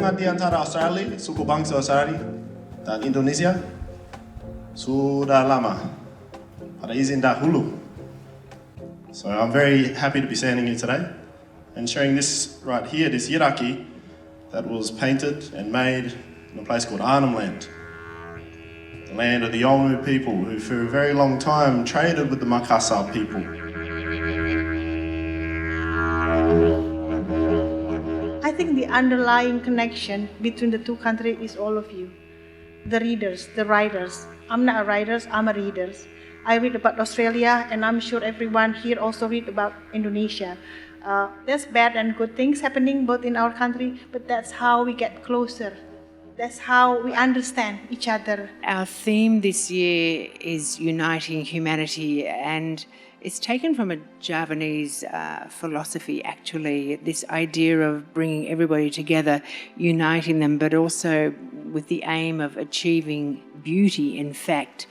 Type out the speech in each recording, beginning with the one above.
hubungan di antara Australia, suku bangsa Australia, dan Indonesia sudah lama, pada izin dahulu. So I'm very happy to be standing here today and sharing this right here, this yiraki that was painted and made in a place called Arnhem Land, the land of the Yolngu people who for a very long time traded with the Makassar people. I think the underlying connection between the two countries is all of you, the readers, the writers. I'm not a writer, I'm a reader. I read about Australia, and I'm sure everyone here also read about Indonesia. There's bad and good things happening both in our country, but that's how we get closer. That's how we understand each other. Our theme this year is uniting humanity, and it's taken from a Javanese philosophy, actually, this idea of bringing everybody together, uniting them, but also with the aim of achieving beauty, in fact.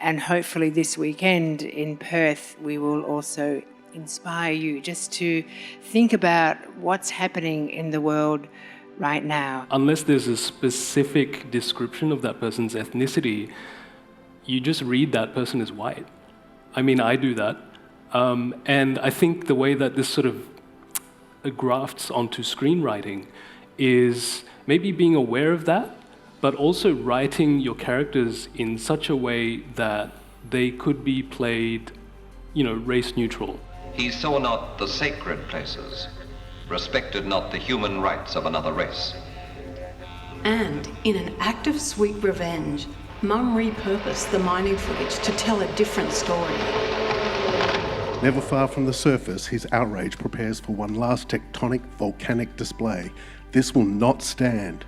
And hopefully this weekend in Perth, we will also inspire you just to think about what's happening in the world right now. Unless there's a specific description of that person's ethnicity, you just read that person is white. I mean, I do that. And I think the way that this sort of grafts onto screenwriting is maybe being aware of that, but also writing your characters in such a way that they could be played, race neutral. He saw not the sacred places, respected not the human rights of another race. And in an act of sweet revenge, Mum repurposed the mining footage to tell a different story. Never far from the surface, his outrage prepares for one last tectonic volcanic display. This will not stand.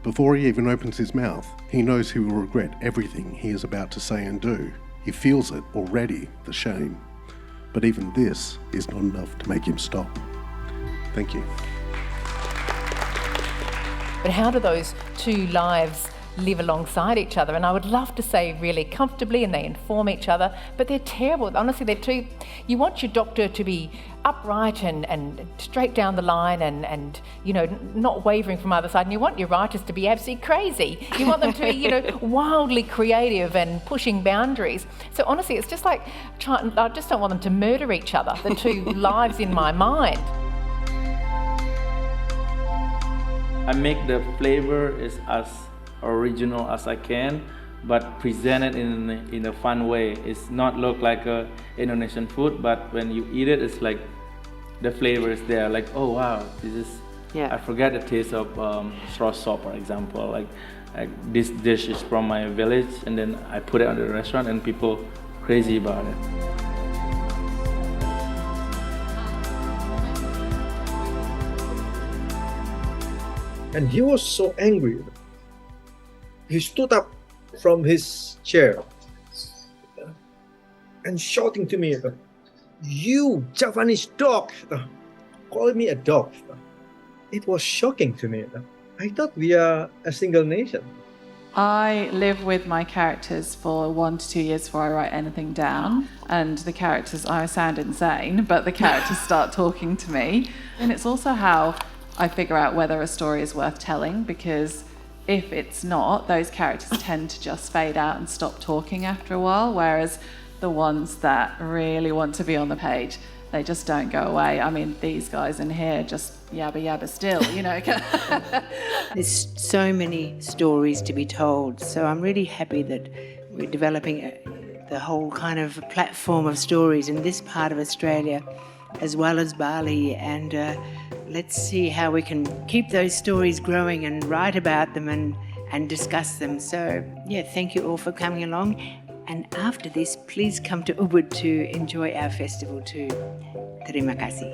Before he even opens his mouth, he knows he will regret everything he is about to say and do. He feels it already, the shame. But even this is not enough to make him stop. Thank you. But how do those two lives live alongside each other? And I would love to say really comfortably, and they inform each other, but they're terrible. Honestly, they're too... You want your doctor to be upright and straight down the line and not wavering from either side, and you want your writers to be absolutely crazy. You want them to be, wildly creative and pushing boundaries. So honestly, it's just like, I just don't want them to murder each other, the two lives in my mind. I make the flavor is as original as I can, but present it in a fun way. It's not look like a Indonesian food, but when you eat it, it's like the flavor is there. Like, oh wow, this is. Yeah. I forget the taste of straw soup, for example. Like this dish is from my village, and then I put it on the restaurant, and people crazy about it. And he was so angry. He stood up from his chair and shouting to me, "You Javanese dog!" calling me a dog. It was shocking to me. I thought we are a single nation. I live with my characters for 1 to 2 years before I write anything down, and the characters, I sound insane, but the characters start talking to me. And it's also how I figure out whether a story is worth telling, because if it's not, those characters tend to just fade out and stop talking after a while, whereas the ones that really want to be on the page, they just don't go away. I mean, these guys in here just yabba yabba still, There's so many stories to be told, so I'm really happy that we're developing the whole kind of platform of stories in this part of Australia as well as Bali, and let's see how we can keep those stories growing and write about them and discuss them. So, thank you all for coming along. And after this, please come to Ubud to enjoy our festival too. Terima kasih.